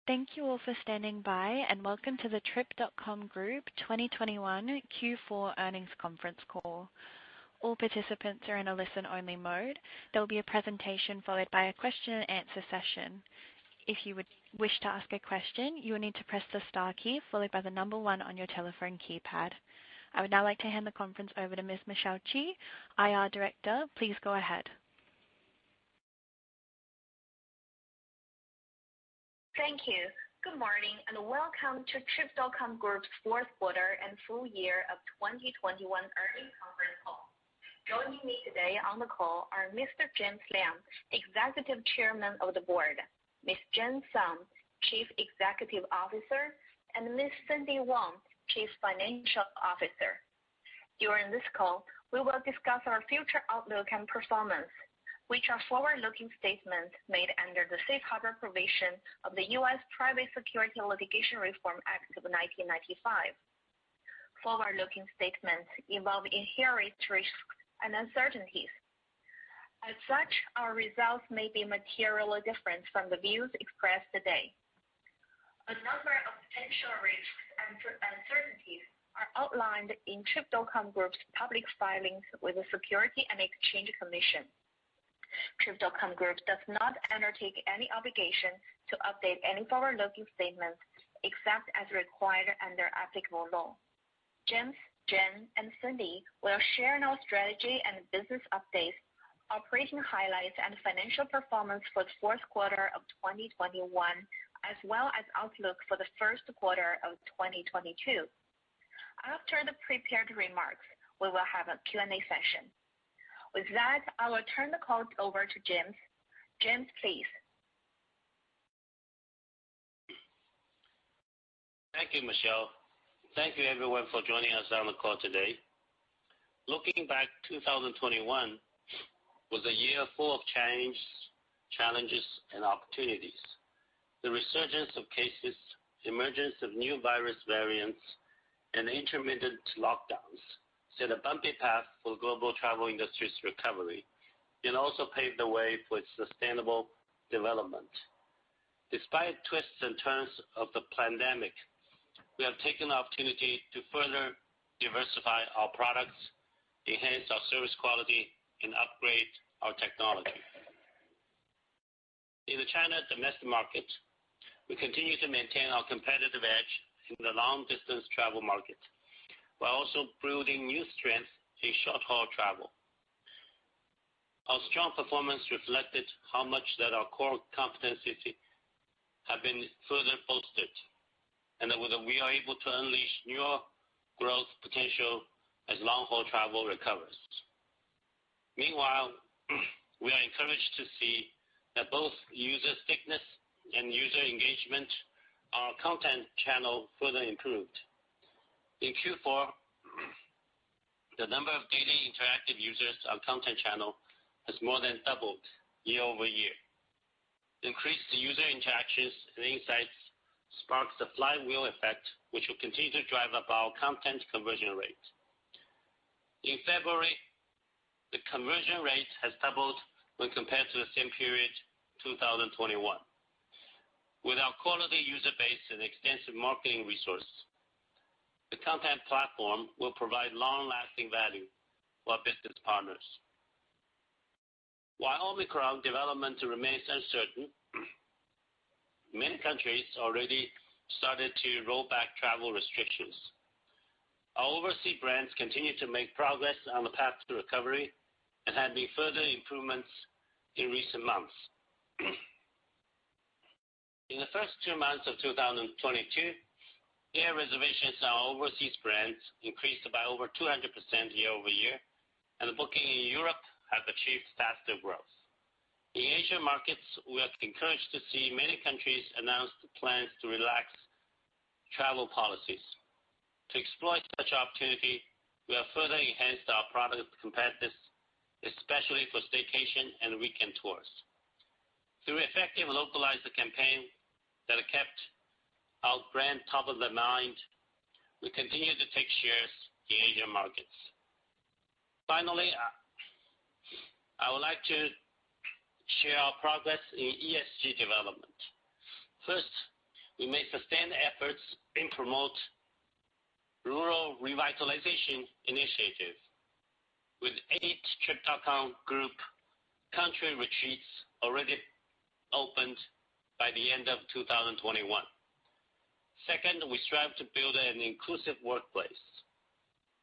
Thank you all for standing by, and welcome to the Trip.com Group 2021 Q4 earnings conference call. All participants are in a listen-only mode. There will be a presentation followed by a question and answer session. If you would wish to ask a question, you will need to press the star key followed by the number 1 on your telephone keypad. I would now like to hand the conference over to Ms. Michelle Chi, IR Director. Please go ahead. Thank you. Good morning and welcome to Trip.com Group's fourth quarter and full year of 2021 earnings conference call. Joining me today on the call are Mr. James Liang, Executive Chairman of the Board, Ms. Jen Song, Chief Executive Officer, and Ms. Cindy Wang, Chief Financial Officer. During this call, we will discuss our future outlook and performance, which are forward-looking statements made under the Safe Harbor provision of the U.S. Private Securities Litigation Reform Act of 1995. Forward-looking statements involve inherent risks and uncertainties. As such, our results may be materially different from the views expressed today. A number of potential risks and uncertainties are outlined in Trip.com Group's public filings with the Securities and Exchange Commission. Trip.com Group does not undertake any obligation to update any forward-looking statements except as required under applicable law. James, Jen, and Cindy will share our strategy and business updates, operating highlights, and financial performance for the fourth quarter of 2021, as well as outlook for the first quarter of 2022. After the prepared remarks, we will have a Q&A session. With that, I will turn the call over to James. James, please. Thank you, Michelle. Thank you, everyone, for joining us on the call today. Looking back, 2021 was a year full of change, challenges, and opportunities. The resurgence of cases, emergence of new virus variants, and intermittent lockdowns set a bumpy path for global travel industry's recovery and also paved the way for its sustainable development. Despite twists and turns of the pandemic, we have taken the opportunity to further diversify our products, enhance our service quality, and upgrade our technology. In the China domestic market, we continue to maintain our competitive edge in the long-distance travel market, while also building new strength in short-haul travel. Our strong performance reflected how much that our core competencies have been further bolstered, and that we are able to unleash new growth potential as long-haul travel recovers. Meanwhile, we are encouraged to see that both user stickiness and user engagement on our content channel further improved. In Q4, the number of daily interactive users on content channel has more than doubled year-over-year. Increased user interactions and insights sparks the flywheel effect, which will continue to drive up our content conversion rate. In February, the conversion rate has doubled when compared to the same period 2021. With our quality user base and extensive marketing resources, the content platform will provide long-lasting value for our business partners. While Omicron development remains uncertain, many countries already started to roll back travel restrictions. Our overseas brands continue to make progress on the path to recovery and have made further improvements in recent months. In the first 2 months of 2022, air reservations on our overseas brands increased by over 200% year-over-year, and the booking in Europe have achieved faster growth. In Asian markets, we are encouraged to see many countries announce plans to relax travel policies. To exploit such opportunity, we have further enhanced our product competitiveness, especially for staycation and weekend tours. Through effective localized campaign that kept our brand top of the mind, we continue to take shares in Asian markets. Finally, I would like to share our progress in ESG development. First, We made sustained efforts in promote rural revitalization initiative, with 8 Trip.com group country retreats already opened by the end of 2021. Second, we strive to build an inclusive workplace.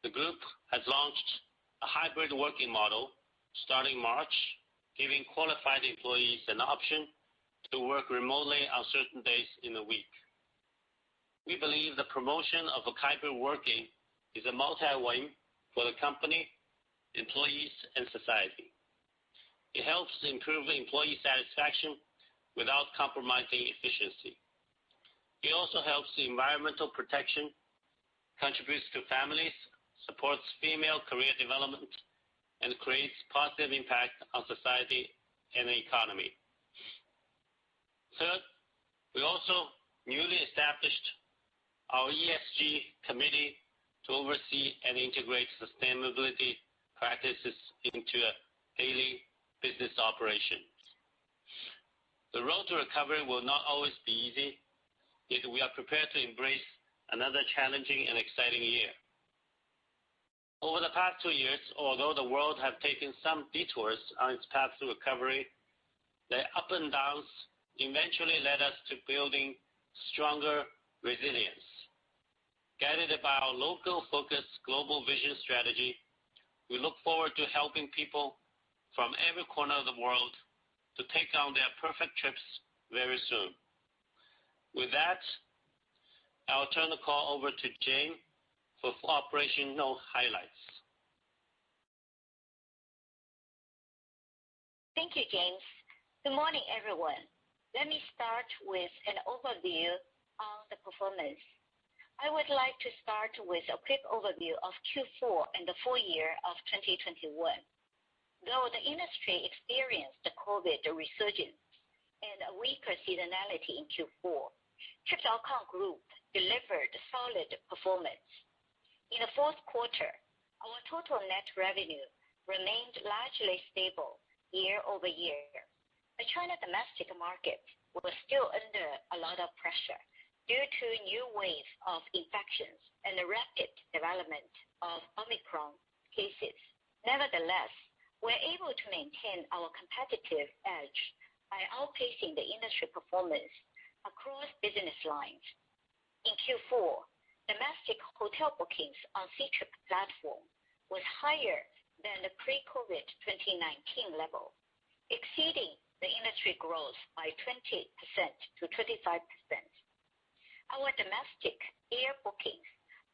The group has launched a hybrid working model starting March, giving qualified employees an option to work remotely on certain days in the week. We believe the promotion of a hybrid working is a multi-win for the company, employees, and society. It helps improve employee satisfaction without compromising efficiency. It also helps the environmental protection, contributes to families, supports female career development, and creates positive impact on society and the economy. Third, we also newly established our ESG committee to oversee and integrate sustainability practices into a daily business operations. The road to recovery will not always be easy, yet we are prepared to embrace another challenging and exciting year. Over the past 2 years, although the world have taken some detours on its path to recovery, the up and downs eventually led us to building stronger resilience. Guided by our local-focused global vision strategy, we look forward to helping people from every corner of the world to take on their perfect trips very soon. With that, I'll turn the call over to Jane for operational highlights. Thank you, James. Good morning, everyone. Let me start with an overview on the performance. I would like to start with a quick overview of Q4 and the full year of 2021. Though the industry experienced the COVID resurgence and a weaker seasonality in Q4, Trip.com Group delivered solid performance. In the fourth quarter, our total net revenue remained largely stable year-over-year. The China domestic market was still under a lot of pressure due to new wave of infections and the rapid development of Omicron cases. Nevertheless, we're able to maintain our competitive edge by outpacing the industry performance across business lines. In Q4, domestic hotel bookings on Ctrip platform was higher than the pre-COVID 2019 level, exceeding the industry growth by 20% to 25%. Our domestic air bookings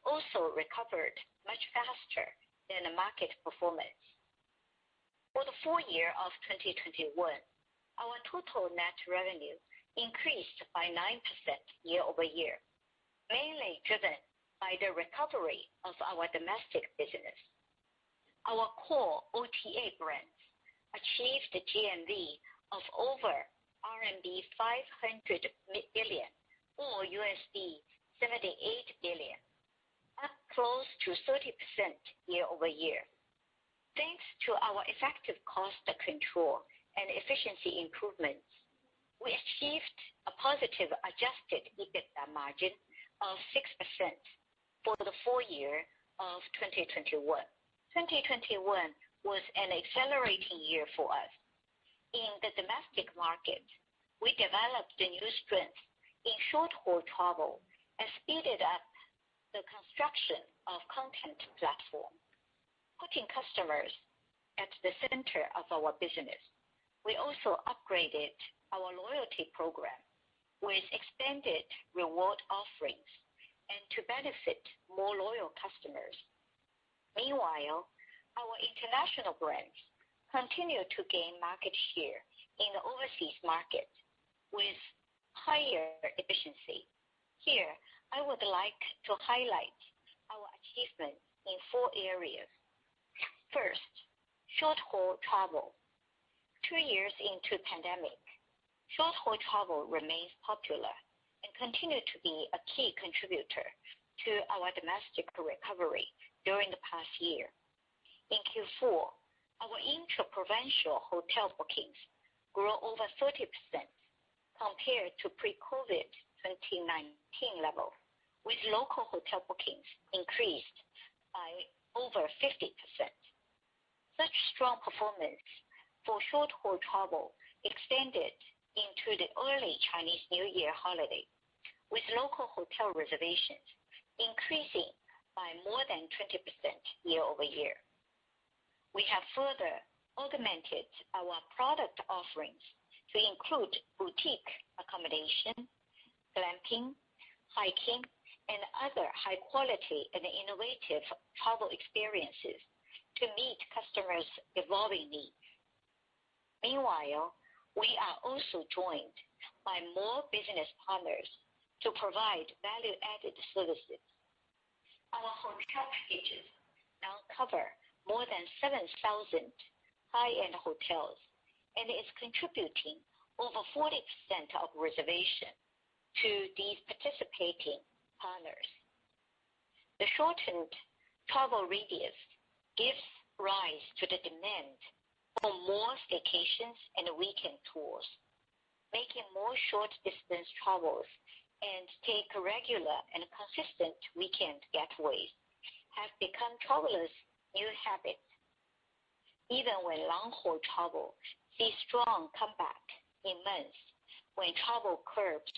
also recovered much faster than the market performance. For the full year of 2021, our total net revenue increased by 9% year-over-year, mainly driven by the recovery of our domestic business. Our core OTA brands achieved a GMV of over RMB 500 billion or $78 billion, up close to 30% year-over-year. Thanks to our effective cost control and efficiency improvements, we achieved a positive adjusted EBITDA margin of 6% for the full year of 2021. 2021 was an accelerating year for us. In the domestic market, we developed a new strength in short-haul travel and speeded up the construction of content platform, putting customers at the center of our business. We also upgraded our loyalty program with expanded reward offerings and to benefit more loyal customers. Meanwhile, our international brands continue to gain market share in the overseas market with higher efficiency. Here, I would like to highlight our achievements in 4 areas. First, short-haul travel. 2 years into pandemic, short-haul travel remains popular and continue to be a key contributor to our domestic recovery during the past year. In Q4, our intra-provincial hotel bookings grew over 30% compared to pre-COVID 2019 level, with local hotel bookings increased by over 50%. Such strong performance for short-haul travel extended into the early Chinese New Year holiday, with local hotel reservations increasing by more than 20% year-over-year. We have further augmented our product offerings to include boutique accommodation, glamping, hiking, and other high-quality and innovative travel experiences to meet customers' evolving needs. Meanwhile, we are also joined by more business partners to provide value-added services. Our hotel packages now cover more than 7,000 high-end hotels and is contributing over 40% of reservation to these participating partners. The shortened travel radius gives rise to the demand for more staycations and weekend tours, making more short-distance travels and take regular and consistent weekend getaways have become travelers' new habits. Even when long-haul travel sees strong comeback in months when travel curbs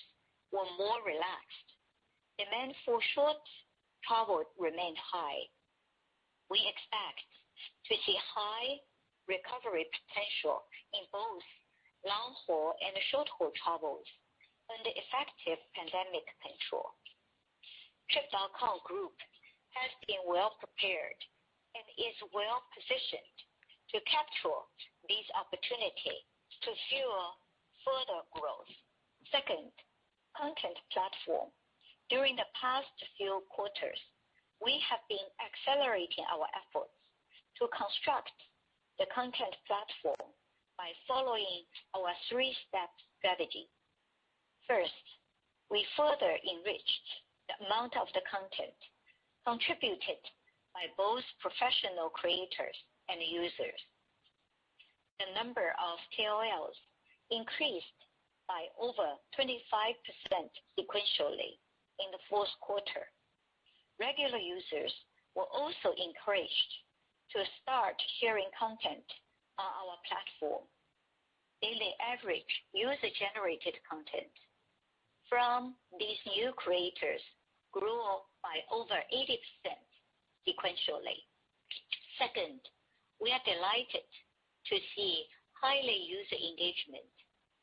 were more relaxed, demand for short travel remained high. We expect to see high recovery potential in both long-haul and short-haul travels under effective pandemic control. Trip.com Group has been well prepared and is well positioned to capture these opportunities to fuel further growth. Second, content platform. During the past few quarters, we have been accelerating our efforts to construct the content platform by following our three-step strategy. First, we further enriched the amount of the content contributed by both professional creators and users. The number of KOLs increased by over 25% sequentially in the fourth quarter. Regular users were also encouraged to start sharing content on our platform. Daily average user-generated content from these new creators grew by over 80% sequentially. Second, we are delighted to see highly user engagement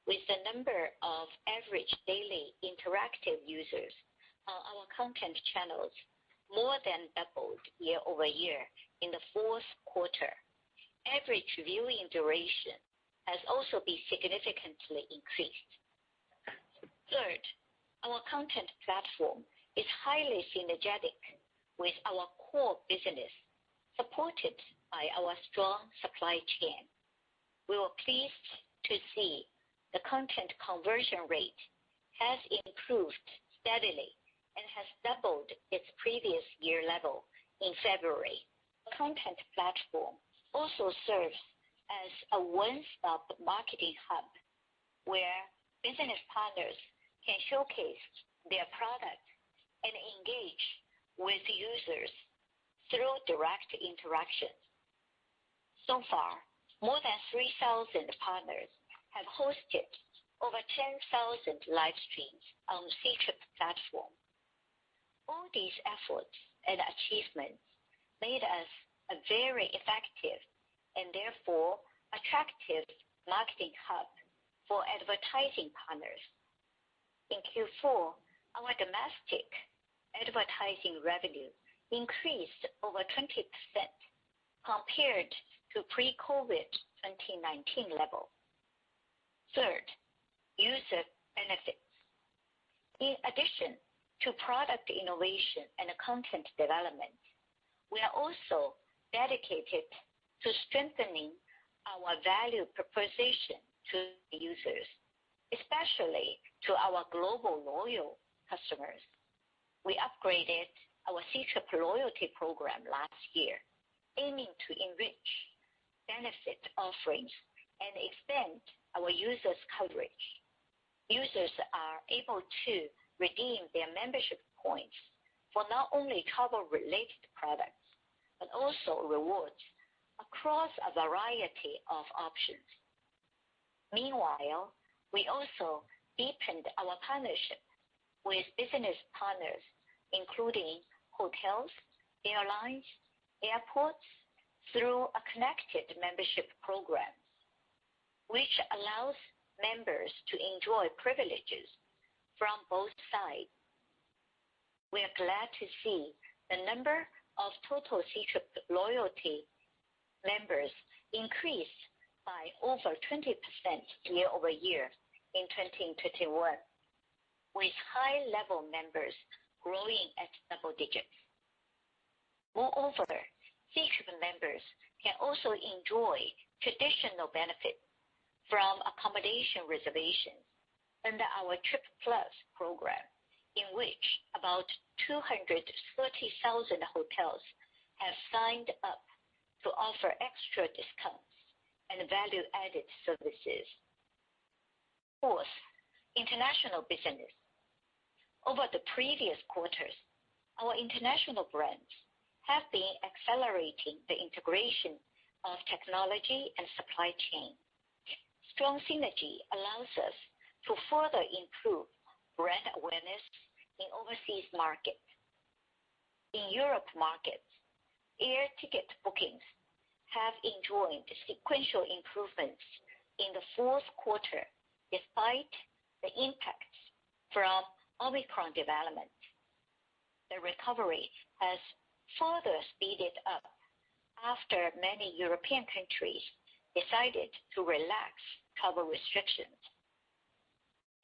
with the number of average daily interactive users on our content channels more than doubled year-over-year in the fourth quarter. Average viewing duration has also been significantly increased. Third, our content platform is highly synergetic with our core business, supported by our strong supply chain. We were pleased to see the content conversion rate has improved steadily and has doubled its previous year level in February. The content platform also serves as a one-stop marketing hub where business partners can showcase their products and engage with users through direct interactions. So far, more than 3,000 partners have hosted over 10,000 live streams on the Ctrip platform. All these efforts and achievements made us a very effective and therefore attractive marketing hub for advertising partners. In Q4, our domestic advertising revenue increased over 20% compared to pre-COVID 2019 level. Third, user benefits. In addition to product innovation and content development, we are also dedicated to strengthening our value proposition to users, especially to our global loyal customers. We upgraded our Ctrip loyalty program last year, aiming to enrich benefit offerings and expand our users' coverage. Users are able to redeem their membership points for not only travel-related products, but also rewards across a variety of options. Meanwhile, we also deepened our partnership with business partners, including hotels, airlines, airports, through a connected membership program, which allows members to enjoy privileges from both sides. We are glad to see the number of total Ctrip loyalty members increase by over 20% year-over-year in 2021, with high-level members growing at double digits. Moreover, Ctrip members can also enjoy traditional benefits from accommodation reservations under our Trip Plus program, in which about 230,000 hotels have signed up to offer extra discounts and value-added services. Fourth, international business. Over the previous quarters, our international brands have been accelerating the integration of technology and supply chain. Strong synergy allows us to further improve brand awareness in overseas markets. In Europe markets, air ticket bookings have enjoyed sequential improvements in the fourth quarter despite the impacts from Omicron development. The recovery has further speeded up after many European countries decided to relax travel restrictions.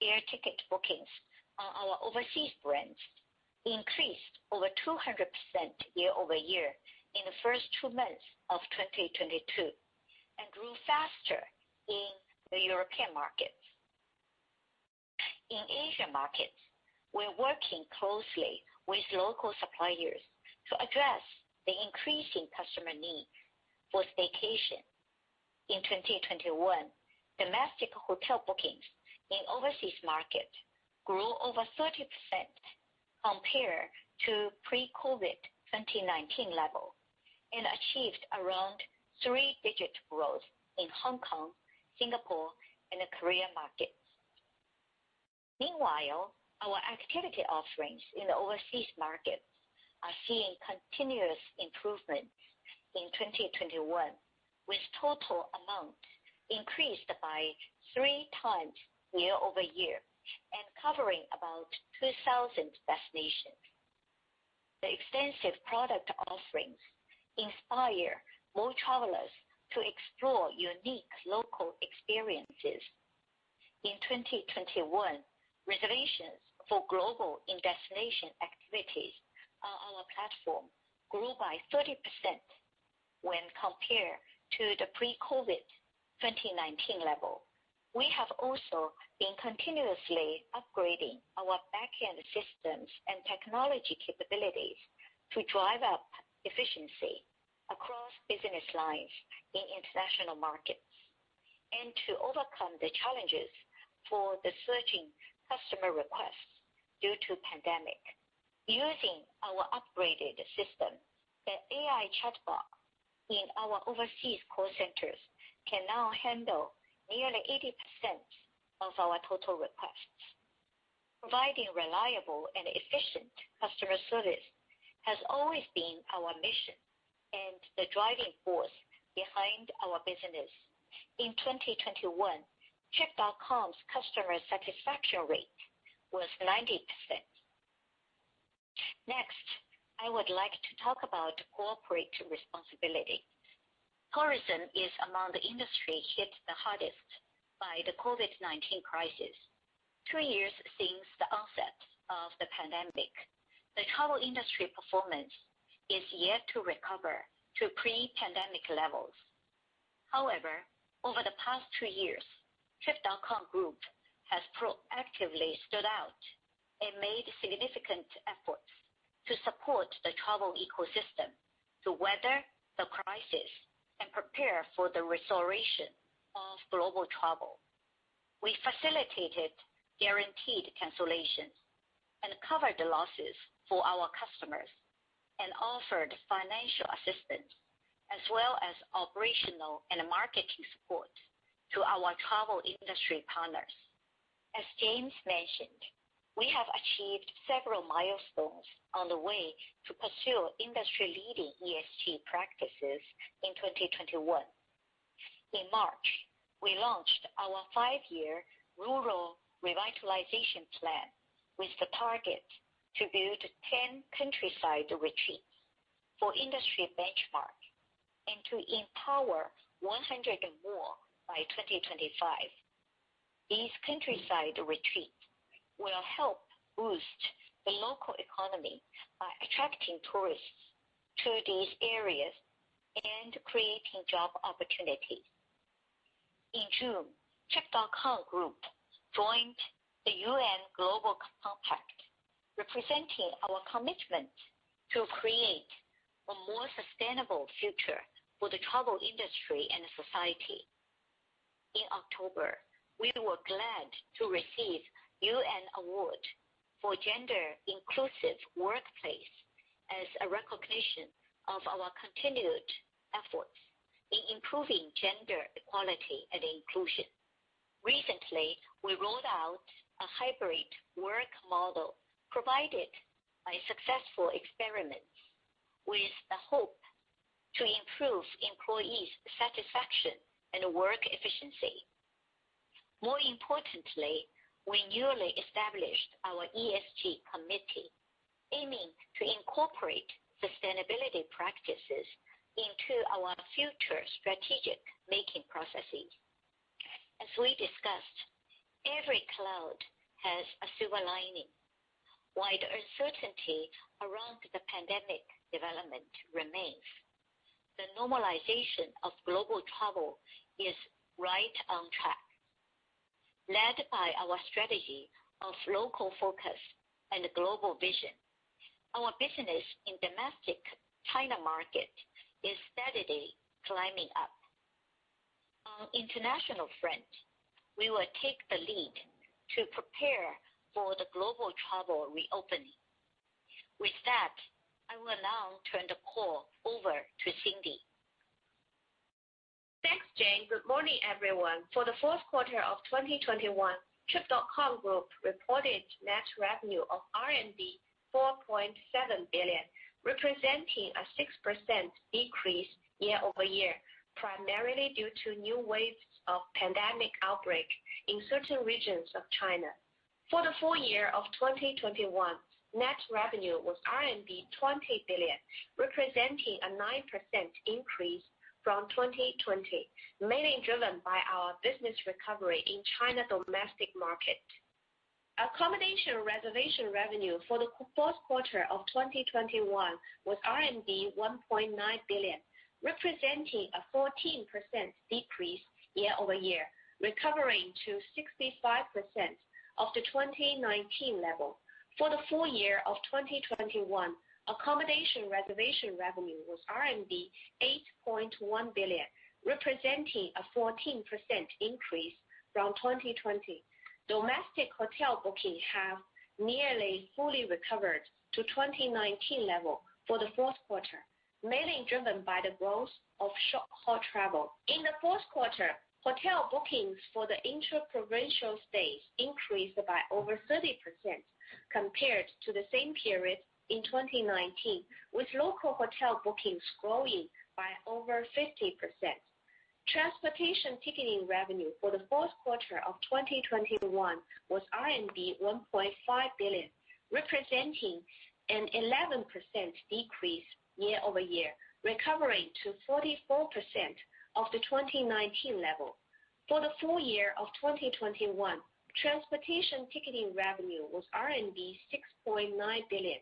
Air ticket bookings on our overseas brands increased over 200% year-over-year in the first 2 months of 2022 and grew faster in the European markets. In Asian markets, we're working closely with local suppliers to address the increasing customer needs for staycation. In 2021, domestic hotel bookings in overseas markets grew over 30% compared to pre-COVID 2019 level and achieved around 3-digit growth in Hong Kong, Singapore, and the Korean markets. Meanwhile, our activity offerings in the overseas markets are seeing continuous improvements in 2021, with total amount increased by 3 times year-over-year and covering about 2,000 destinations. The extensive product offerings inspire more travelers to explore unique local experiences. In 2021, reservations for global in-destination activities on our platform grew by 30% when compared to the pre-COVID 2019 level. We have also been continuously upgrading our back-end systems and technology capabilities to drive up efficiency across business lines in international markets and to overcome the challenges for the surging customer requests due to pandemic. Using our upgraded system, the AI chatbot in our overseas call centers can now handle nearly 80% of our total requests. Providing reliable and efficient customer service has always been our mission and the driving force behind our business. In 2021, Trip.com's customer satisfaction rate was 90%. Next, I would like to talk about corporate responsibility. Tourism is among the industry hit the hardest by the COVID-19 crisis. 2 years since the onset of the pandemic, the travel industry performance is yet to recover to pre-pandemic levels. However, over the past 2 years, Trip.com Group has proactively stood out and made significant efforts to support the travel ecosystem to weather the crisis and prepare for the restoration of global travel. We facilitated guaranteed cancellations, and covered the losses for our customers and offered financial assistance as well as operational and marketing support to our travel industry partners. As James mentioned, we have achieved several milestones on the way to pursue industry-leading ESG practices in 2021. In March, we launched our 5-year rural revitalization plan with the target to build 10 countryside retreats for industry benchmark and to empower 100 more by 2025. These countryside retreats will help boost the local economy by attracting tourists to these areas and creating job opportunities. In June, Trip.com Group joined the UN Global Compact, representing our commitment to create a more sustainable future for the travel industry and society. In October, we were glad to receive UN Award for Gender Inclusive Workplace as a recognition of our continued efforts in improving gender equality and inclusion. Recently, we rolled out a hybrid work model provided by successful experiments with the hope to improve employees' satisfaction and work efficiency. More importantly, we newly established our ESG committee, aiming to incorporate sustainability practices into our future strategic making processes. As we discussed, every cloud has a silver lining. While the uncertainty around the pandemic development remains, the normalization of global travel is right on track. Led by our strategy of local focus and global vision, our business in domestic China market is steadily climbing up. On international front, we will take the lead to prepare for the global travel reopening. With that, I will now turn the call over to Cindy. Thanks, Jane. Good morning, everyone. For the fourth quarter of 2021, Trip.com Group reported net revenue of RMB 4.7 billion, representing a 6% decrease year-over-year, primarily due to new waves of pandemic outbreak in certain regions of China. For the full year of 2021, net revenue was RMB 20 billion, representing a 9% increase from 2020, mainly driven by our business recovery in China domestic market. Accommodation reservation revenue for the fourth quarter of 2021 was RMB 1.9 billion, representing a 14% decrease year-over-year, recovering to 65% of the 2019 level. For the full year of 2021, accommodation reservation revenue was RMB 8.1 billion, representing a 14% increase from 2020. Domestic hotel bookings have nearly fully recovered to 2019 level for the fourth quarter, mainly driven by the growth of short-haul travel. In the fourth quarter, hotel bookings for the intra-provincial stays increased by over 30% compared to the same period in 2019, with local hotel bookings growing by over 50%. Transportation ticketing revenue for the fourth quarter of 2021 was RMB 1.5 billion, representing an 11% decrease year-over-year, recovering to 44% of the 2019 level. For the full year of 2021, transportation ticketing revenue was RMB 6.9 billion,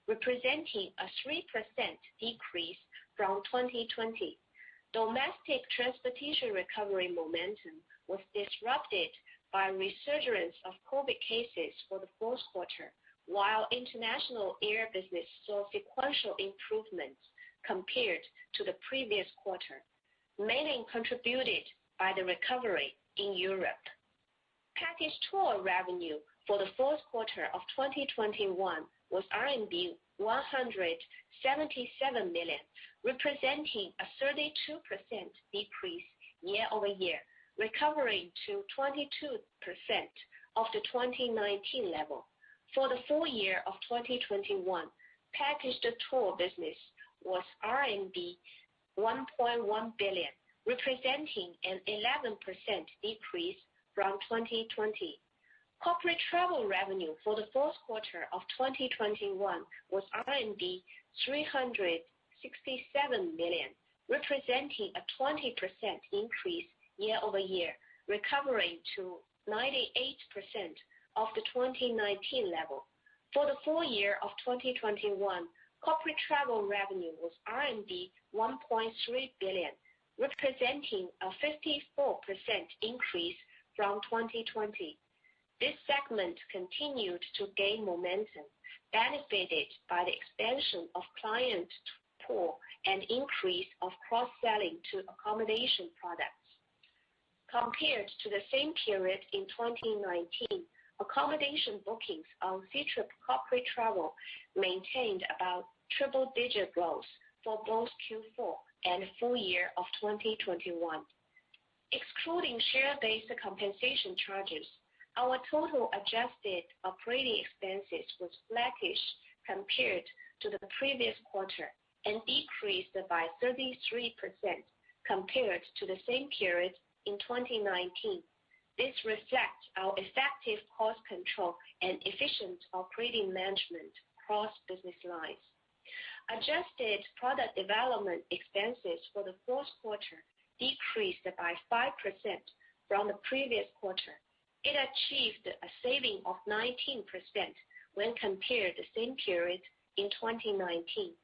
representing a 3% decrease from 2020. Domestic transportation recovery momentum was disrupted by resurgence of COVID cases for the fourth quarter, while international air business saw sequential improvements compared to the previous quarter, mainly contributed by the recovery in Europe. Package tour revenue for the fourth quarter of 2021 was RMB 177 million, representing a 32% decrease year-over-year, recovering to 22% of the 2019 level. For the full year of 2021, packaged tour business was RMB 1.1 billion, representing an 11% decrease from 2020. Corporate travel revenue for the fourth quarter of 2021 was RMB 367 million, representing a 20% increase year-over-year, recovering to 98% of the 2019 level. For the full year of 2021, corporate travel revenue was RMB 1.3 billion, representing a 54% increase from 2020. This segment continued to gain momentum, benefited by the expansion of client pool and increase of cross-selling to accommodation products. Compared to the same period in 2019, accommodation bookings on Ctrip corporate travel maintained about triple-digit growth for both Q4 and full year of 2021. Excluding share-based compensation charges, our total adjusted operating expenses was flattish compared to the previous quarter and decreased by 33% compared to the same period in 2019. This reflects our effective cost control and efficient operating management across business lines. Adjusted product development expenses for the fourth quarter decreased by 5% from the previous quarter. It achieved a saving of 19% when compared to the same period in 2019,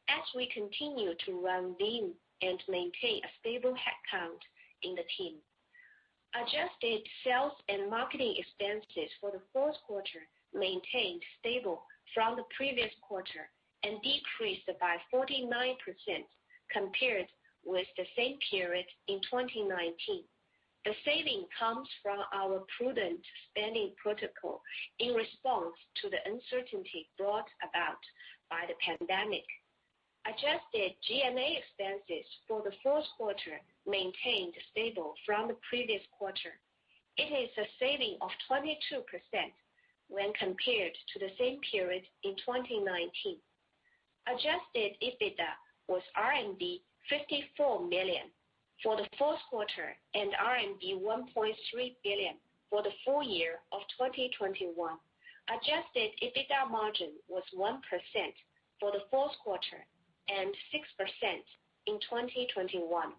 as we continue to run lean and maintain a stable headcount in the team. Adjusted sales and marketing expenses for the fourth quarter maintained stable from the previous quarter and decreased by 49% compared with the same period in 2019. The saving comes from our prudent spending protocol in response to the uncertainty brought about by the pandemic. Adjusted G&A expenses for the fourth quarter maintained stable from the previous quarter. It is a saving of 22% when compared to the same period in 2019. Adjusted EBITDA was RMB 54 million for the fourth quarter and RMB 1.3 billion for the full year of 2021. Adjusted EBITDA margin was 1% for the fourth quarter and 6% in 2021.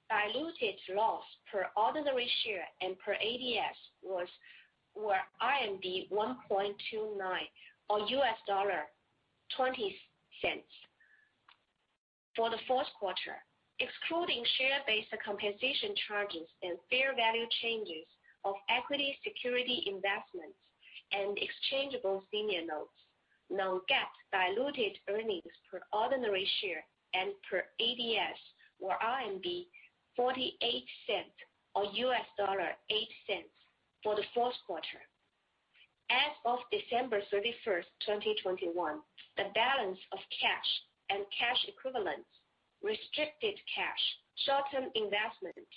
Diluted loss per ordinary share and per ADS were RMB 1.29 or $0.20 for the fourth quarter. Excluding share-based compensation charges and fair value changes of equity security investments and exchangeable senior notes, non-GAAP diluted earnings per ordinary share and per ADS were RMB 48 or $0.08 for the fourth quarter. As of December 31st, 2021, the balance of cash and cash equivalents, restricted cash, short-term investments,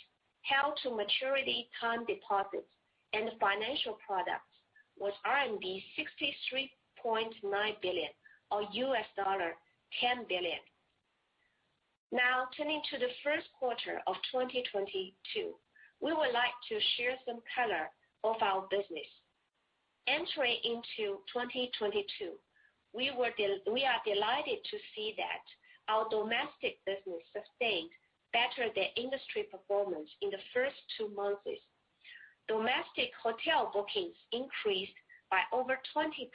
held to maturity time deposits, and financial products was RMB 63.9 billion or $10 billion. Now turning to the first quarter of 2022, we would like to share some color of our business. Entering into 2022, we are delighted to see that our domestic business sustained better than industry performance in the first 2 months. Domestic hotel bookings increased by over 20%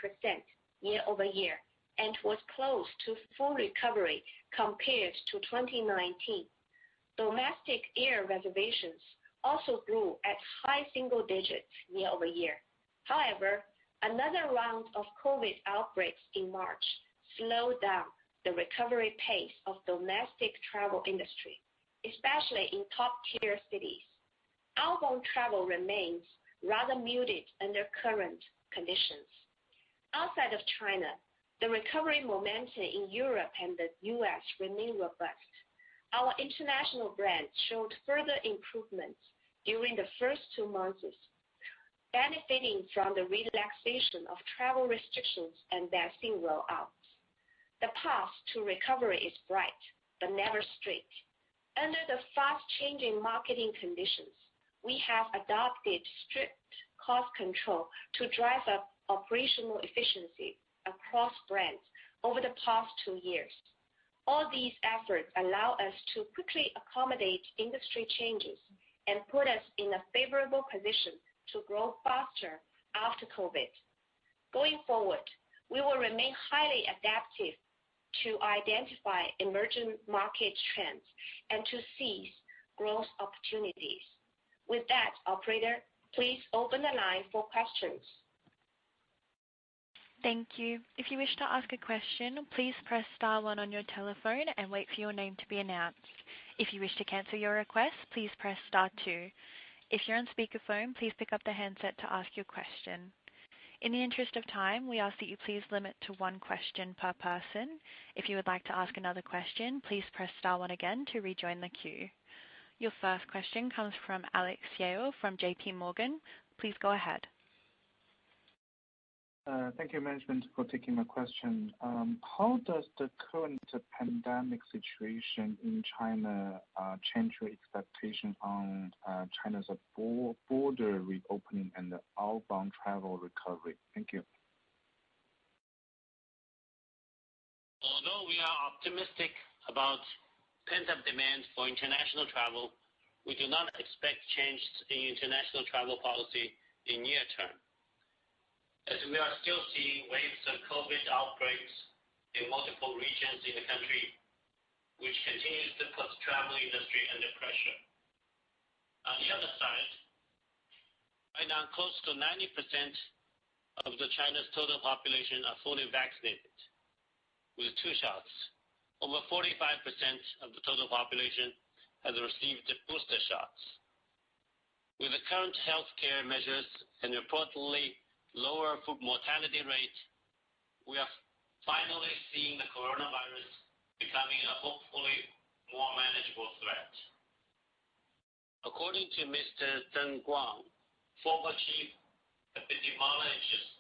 year-over-year and was close to full recovery compared to 2019. Domestic air reservations also grew at high single digits year-over-year. However, another round of COVID outbreaks in March slowed down the recovery pace of domestic travel industry, especially in top-tier cities. Outbound travel remains rather muted under current conditions. Outside of China, the recovery momentum in Europe and the U.S. remain robust. Our international brands showed further improvements during the first 2 months, benefiting from the relaxation of travel restrictions and vaccine rollouts. The path to recovery is bright, but never straight. Under the fast-changing marketing conditions, we have adopted strict cost control to drive up operational efficiency across brands over the past 2 years. All these efforts allow us to quickly accommodate industry changes and put us in a favorable position to grow faster after COVID. Going forward, we will remain highly adaptive to identify emerging market trends and to seize growth opportunities. With that, operator, please open the line for questions. Thank you. If you wish to ask a question, please press star one on your telephone and wait for your name to be announced. If you wish to cancel your request, please press star two. If you're on speakerphone, please pick up the handset to ask your question. In the interest of time, we ask that you please limit to one question per person. If you would like to ask another question, please press star one again to rejoin the queue. Your first question comes from Alex Yeo from JP Morgan. Please go ahead. Thank you, management, for taking my question. How does the current pandemic situation in China change your expectation on China's border reopening and the outbound travel recovery? Thank you. Although we are optimistic about pent-up demand for international travel, we do not expect changes in international travel policy in near term, as we are still seeing waves of COVID outbreaks in multiple regions in the country, which continues to put the travel industry under pressure. On the other side, right now close to 90% of China's total population are fully vaccinated with 2 shots. Over 45% of the total population has received the booster shots. With the current healthcare measures and reportedly lower food mortality rate, we are finally seeing the coronavirus becoming a hopefully more manageable threat. According to Mr. Deng Guang, former chief epidemiologist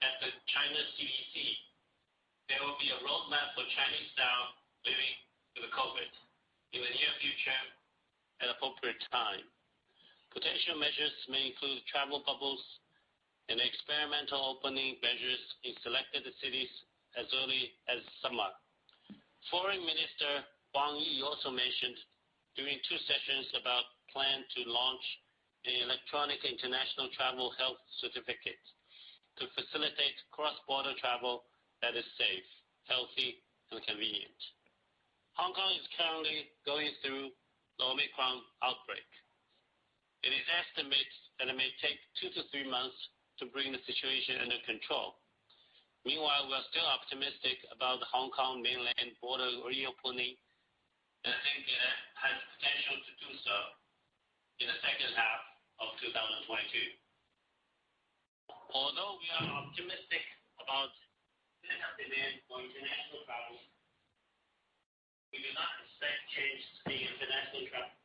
at the China CDC, there will be a roadmap for Chinese style living with the COVID in the near future at appropriate time. Potential measures may include travel bubbles and experimental opening measures in selected cities as early as summer. Foreign Minister Wang Yi also mentioned during 2 sessions about plan to launch an electronic international travel health certificate to facilitate cross-border travel that is safe, healthy, and convenient. Hong Kong is currently going through the Omicron outbreak. It is estimated that it may take 2 to 3 months to bring the situation under control. Meanwhile, we are still optimistic about the Hong Kong mainland border reopening, and I think it has potential to do so in the second half of 2022. Although we are optimistic about pent-up demand for international travel, we do not expect change in international travel.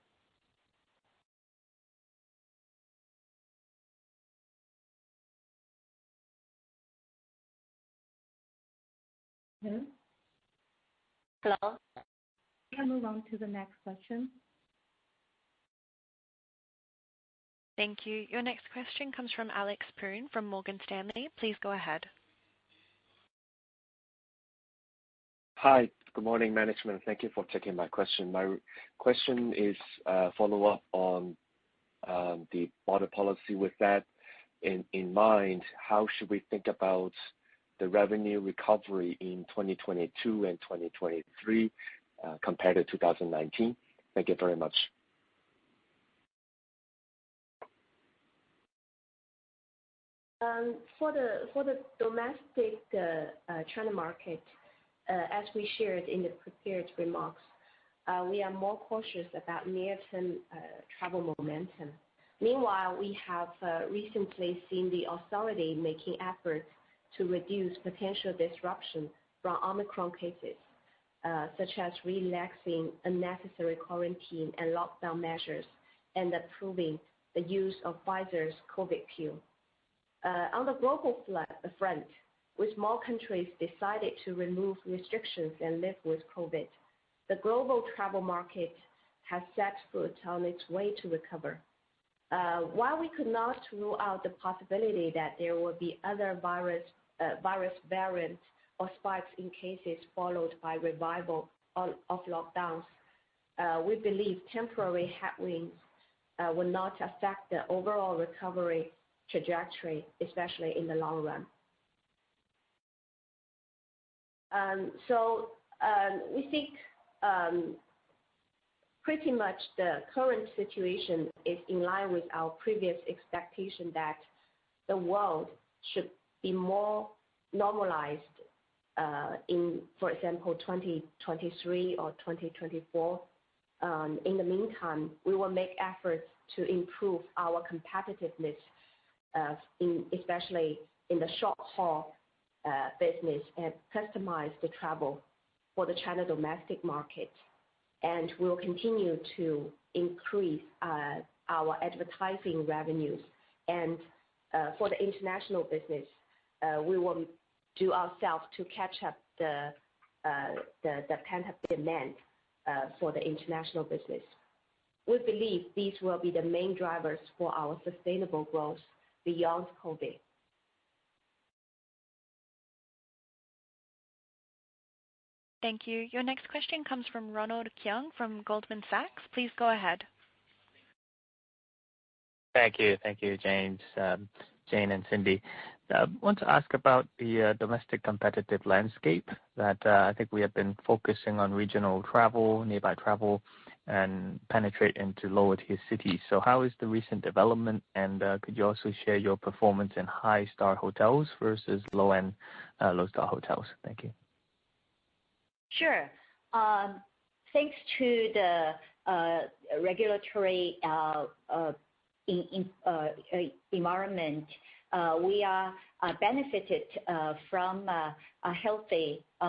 Hello? Can we move on to the next question? Thank you. Your next question comes from Alex Poon from Morgan Stanley. Please go ahead. Hi. Good morning, management. Thank you for taking my question. My question is follow-up on the border policy. With that in mind, how should we think about the revenue recovery in 2022 and 2023 compared to 2019? Thank you very much. For the domestic China market, as we shared in the prepared remarks, we are more cautious about near-term travel momentum. Meanwhile, we have recently seen the authority making efforts to reduce potential disruption from Omicron cases, such as relaxing unnecessary quarantine and lockdown measures and approving the use of Pfizer's COVID pill. On the global front, with more countries decided to remove restrictions and live with COVID, the global travel market has set foot on its way to recover. While we could not rule out the possibility that there will be other virus variants or spikes in cases followed by revival of lockdowns, we believe temporary headwinds will not affect the overall recovery trajectory, especially in the long run. We think pretty much the current situation is in line with our previous expectation that the world should be more normalized in, for example, 2023 or 2024. In the meantime, we will make efforts to improve our competitiveness, especially in the short haul business, and customize the travel for the China domestic market. And we will continue to increase our advertising revenues. And for the international business, we will do ourselves to catch up the pent-up demand for the international business. We believe these will be the main drivers for our sustainable growth beyond COVID. Thank you. Your next question comes from Ronald Keung from Goldman Sachs. Please go ahead. Thank you, Jane and Cindy. I want to ask about the domestic competitive landscape that I think we have been focusing on regional travel, nearby travel, and penetrate into lower tier cities. So how is the recent development, and could you also share your performance in high-star hotels versus low-end, low-star hotels? Thank you. Sure. Thanks to the regulatory environment, we are benefited from a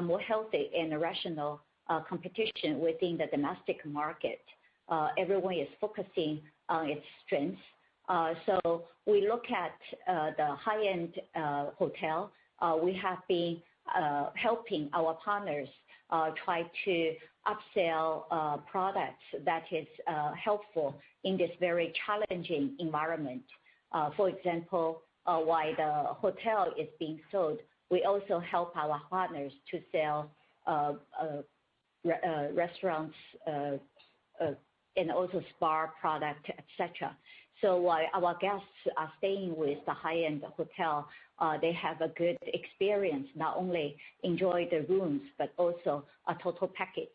more healthy and rational competition within the domestic market. Everyone is focusing on its strengths. So we look at the high-end hotel. We have been helping our partners try to upsell products that is helpful in this very challenging environment. For example, while the hotel is being sold, we also help our partners to sell restaurants and also spa product, etc. So while our guests are staying with the high-end hotel, they have a good experience, not only enjoy the rooms, but also a total package.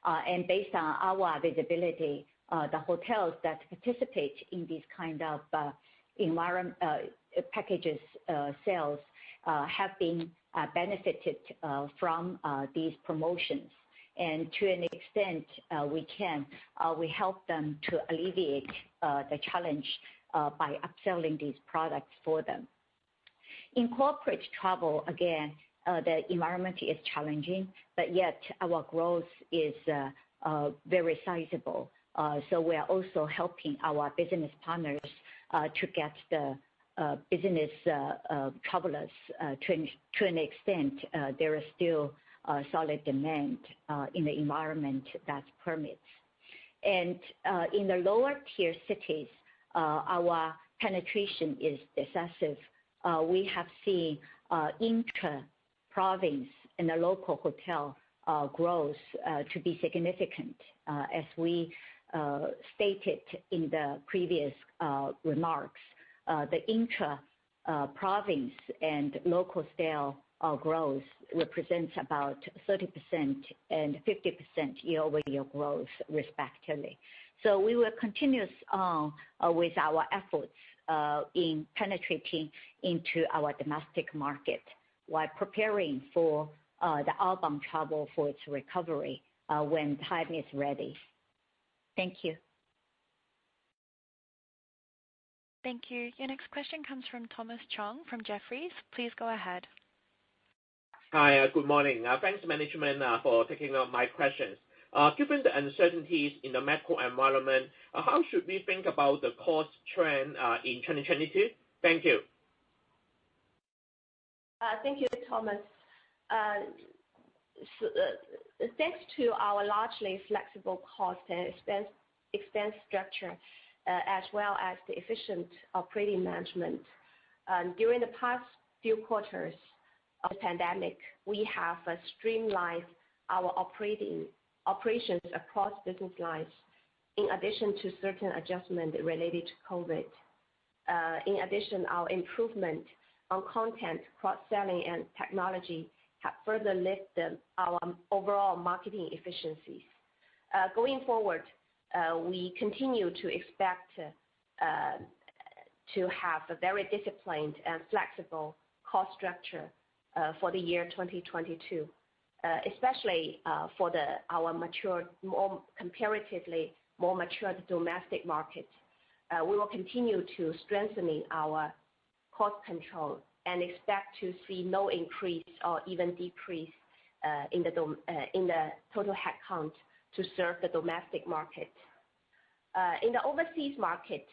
And based on our visibility, the hotels that participate in these kind of environment packages sales have been benefited from these promotions. And to an extent, we help them to alleviate the challenge by upselling these products for them. In corporate travel, again, the environment is challenging, but yet our growth is very sizable. So we are also helping our business partners to get the business travelers to an extent. There is still solid demand in the environment that permits. And in the lower tier cities, our penetration is decisive. We have seen intra-province and the local hotel growth to be significant. As we stated in the previous remarks, the intra-province and local style growth represents about 30% and 50% year-over-year growth, respectively. So we will continue on with our efforts in penetrating into our domestic market while preparing for the outbound travel for its recovery when time is ready. Thank you. Thank you. Your next question comes from Thomas Chong from Jefferies. Please go ahead. Hi, good morning. Thanks management for taking up my questions. Given the uncertainties in the macro environment, how should we think about the cost trend in 2022? Thank you. Thank you, Thomas. Thanks to our largely flexible cost and expense structure, as well as the efficient operating management, during the past few quarters of the pandemic, we have streamlined our operations across business lines, in addition to certain adjustments related to COVID. In addition, our improvement on content, cross-selling, and technology have further lifted our overall marketing efficiencies. Going forward, we continue to expect to have a very disciplined and flexible cost structure for the year 2022, especially for our comparatively more mature domestic markets. We will continue to strengthen our cost control and expect to see no increase or even decrease in the total headcount to serve the domestic market. In the overseas market,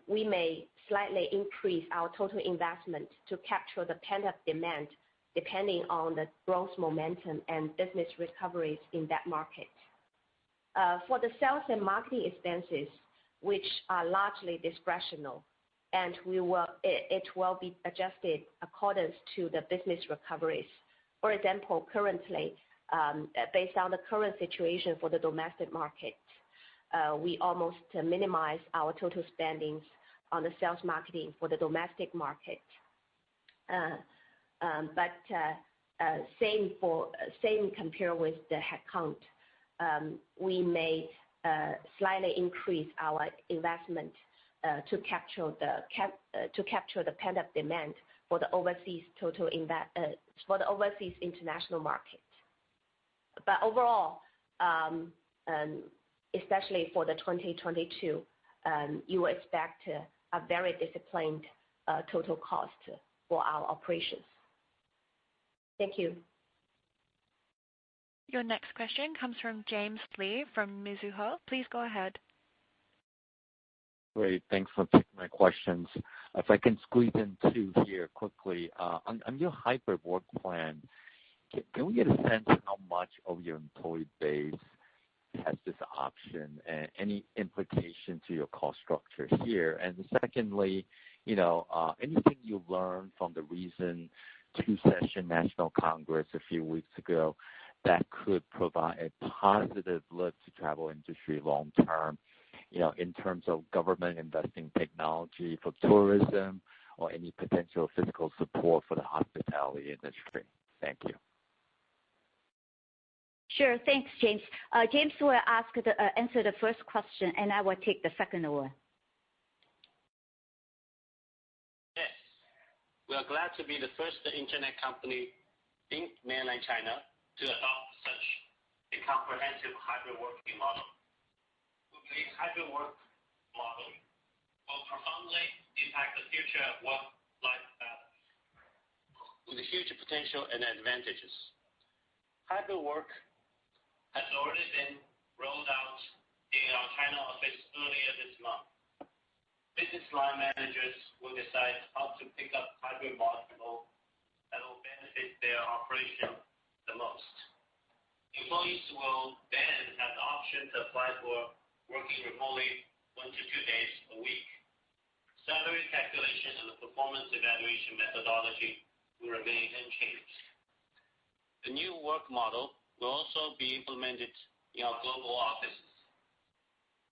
we may slightly increase our total investment to capture the pent-up demand, depending on the growth momentum and business recoveries in that market. For the sales and marketing expenses, which are largely discretionary, and it will be adjusted according to the business recoveries. For example, currently, based on the current situation for the domestic market, we almost minimize our total spendings on the sales marketing for the domestic market. Same compare with the headcount. We may slightly increase our investment to capture the pent-up demand for the overseas international market. Overall, especially for the 2022, you expect a very disciplined total cost for our operations. Thank you. Your next question comes from James Lee from Mizuho. Please go ahead. Great. Thanks for taking my questions. If I can squeeze in two here quickly. On your hybrid work plan, can we get a sense of how much of your employee base has this option and any implication to your cost structure here? Secondly, anything you learned from the recent two-session National Congress a few weeks ago that could provide a positive lift to travel industry long term, in terms of government investing technology for tourism or any potential physical support for the hospitality industry? Thank you. Sure. Thanks, James. James will answer the first question, and I will take the second one. Yes. We are glad to be the first internet company in mainland China to adopt such a comprehensive hybrid working model. We believe hybrid work model will profoundly impact the future of work-life balance with a huge potential and advantages. Hybrid work has already been rolled out in our China office earlier this month. Business line managers will decide how to pick up hybrid model that will benefit their operation the most. Employees will then have the option to apply for working remotely 1 to 2 days a week. Salary calculation and the performance evaluation methodology will remain unchanged. The new work model will also be implemented in our global offices.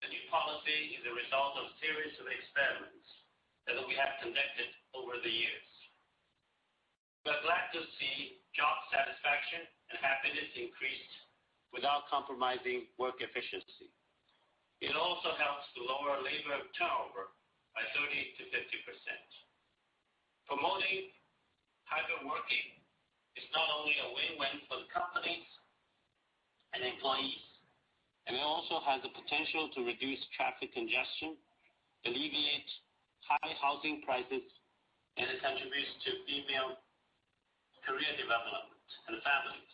The new policy is a result of a series of experiments that we have conducted over the years. We are glad to see job satisfaction and happiness increased without compromising work efficiency. It also helps to lower labor turnover by 30 to 50%. Promoting hybrid working is not only a win-win for the companies and employees, and it also has the potential to reduce traffic congestion, alleviate high housing prices, and contributes to female career development and families.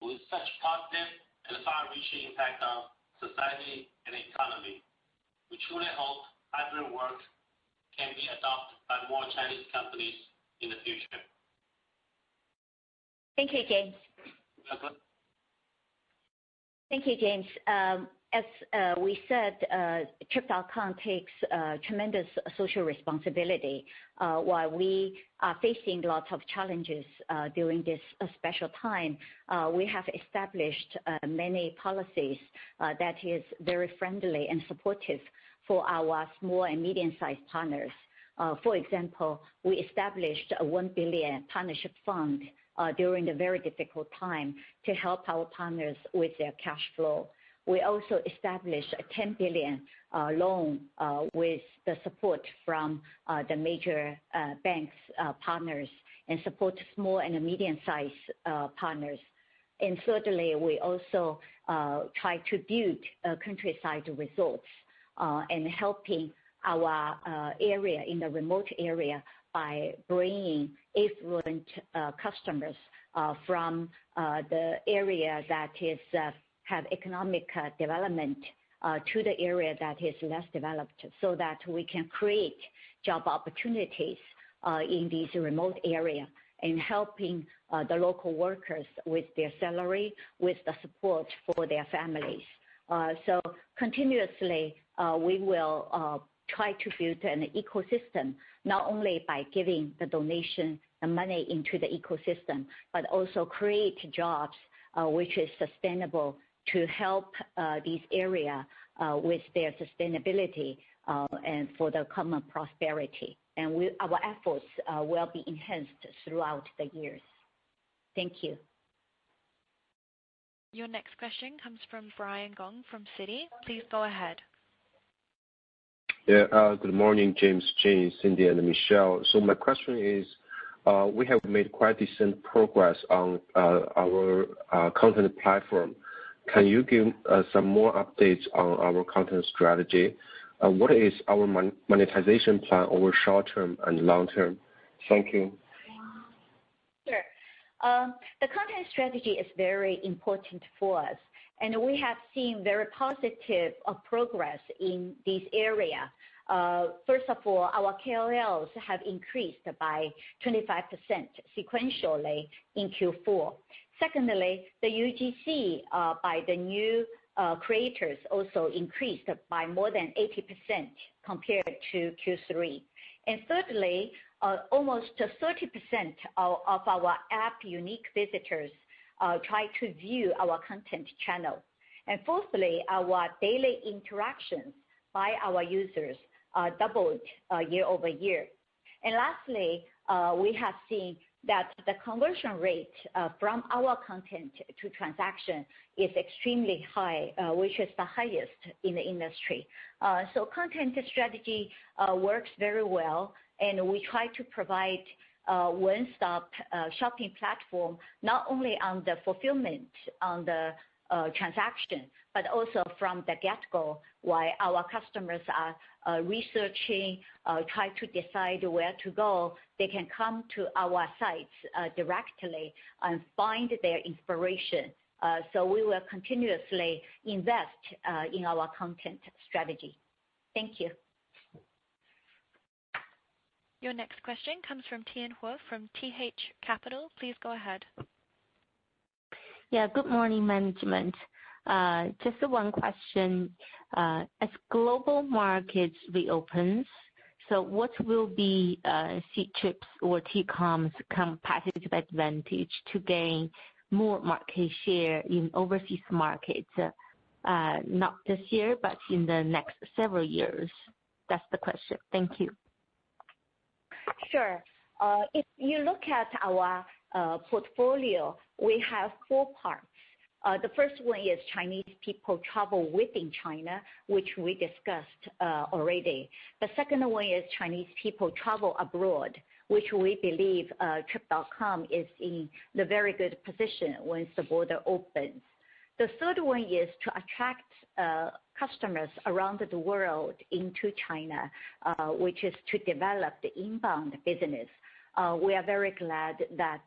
With such positive and far-reaching impact on society and economy, we truly hope hybrid work can be adopted by more Chinese companies in the future. Thank you, James. Welcome. Thank you, James. As we said, Trip.com takes tremendous social responsibility. While we are facing lots of challenges during this special time, we have established many policies that is very friendly and supportive for our small and medium-sized partners. For example, we established a 1 billion partnership fund during the very difficult time to help our partners with their cash flow. We also established a 10 billion loan with the support from the major banks partners and support small and medium-sized partners. And thirdly, we also try to build countryside resorts and helping our area in the remote area by bringing affluent customers from the area that is have economic development to the area that is less developed, so that we can create job opportunities in these remote area and helping the local workers with their salary, with the support for their families. So continuously, we will try to build an ecosystem, not only by giving the donation, the money into the ecosystem, but also create jobs which is sustainable to help these area with their sustainability and for the common prosperity. And our efforts will be enhanced throughout the years. Thank you. Your next question comes from Brian Gong from Citi. Please go ahead. Yeah, good morning, James, Jane, Cindy, and Michelle. So my question is, we have made quite decent progress on our content platform. Can you give some more updates on our content strategy? What is our monetization plan over short term and long term? Thank you. Sure. The content strategy is very important for us, and we have seen very positive progress in this area. First of all, our KOLs have increased by 25% sequentially in Q4. Secondly, the UGC by the new creators also increased by more than 80% compared to Q3. And thirdly, almost 30% of our app unique visitors try to view our content channel. And fourthly, our daily interactions by our users doubled year over year. And lastly, we have seen that the conversion rate from our content to transaction is extremely high, which is the highest in the industry. So content strategy works very well, and we try to provide one-stop shopping platform, not only on the fulfillment, on the transaction, but also from the get-go, while our customers are researching, try to decide where to go, they can come to our sites directly and find their inspiration. So we will continuously invest in our content strategy. Thank you. Your next question comes from Tian Hua from TH Capital. Please go ahead. Yeah, good morning, management. Just one question. As global markets reopens, so what will be Ctrip's or TCOM's competitive advantage to gain more market share in overseas markets, not this year, but in the next several years? That's the question. Thank you. Sure. If you look at our portfolio, we have 4 parts. The first one is Chinese people travel within China, which we discussed already. The second one is Chinese people travel abroad, which we believe Trip.com is in the very good position once the border opens. The third one is to attract customers around the world into China, which is to develop the inbound business. We are very glad that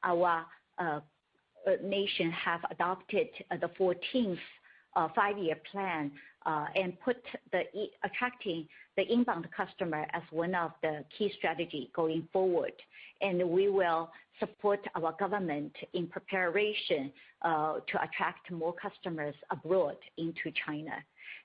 our nation have adopted the 14th five-year plan and put attracting the inbound customer as one of the key strategy going forward. And we will support our government in preparation to attract more customers abroad into China.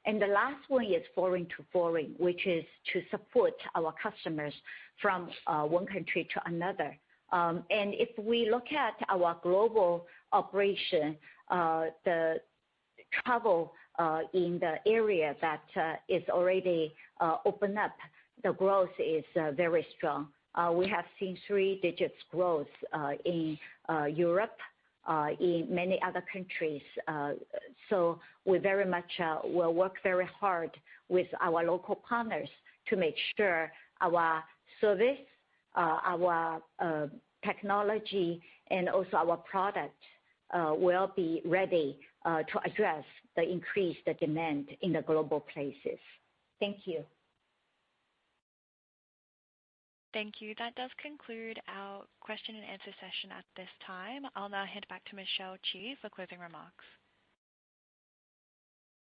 And the last one is foreign to foreign, which is to support our customers from one country to another. And if we look at our global operation, the travel in the area that is already open up, the growth is very strong. We have seen 3 digits growth in Europe, in many other countries. So we very much will work very hard with our local partners to make sure our service, our technology, and also our product will be ready to address the increased demand in the global places. Thank you. Thank you. That does conclude our question and answer session at this time. I'll now hand back to Michelle Chi for closing remarks.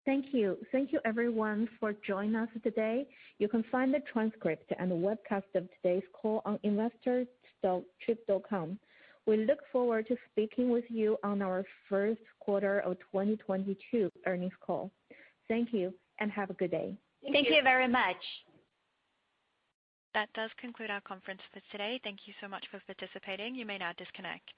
Thank you. Thank you everyone for joining us today. You can find the transcript and the webcast of today's call on investors.trip.com. We look forward to speaking with you on our first quarter of 2022 earnings call. Thank you and have a good day. Thank you very much. That does conclude our conference for today. Thank you so much for participating. You may now disconnect.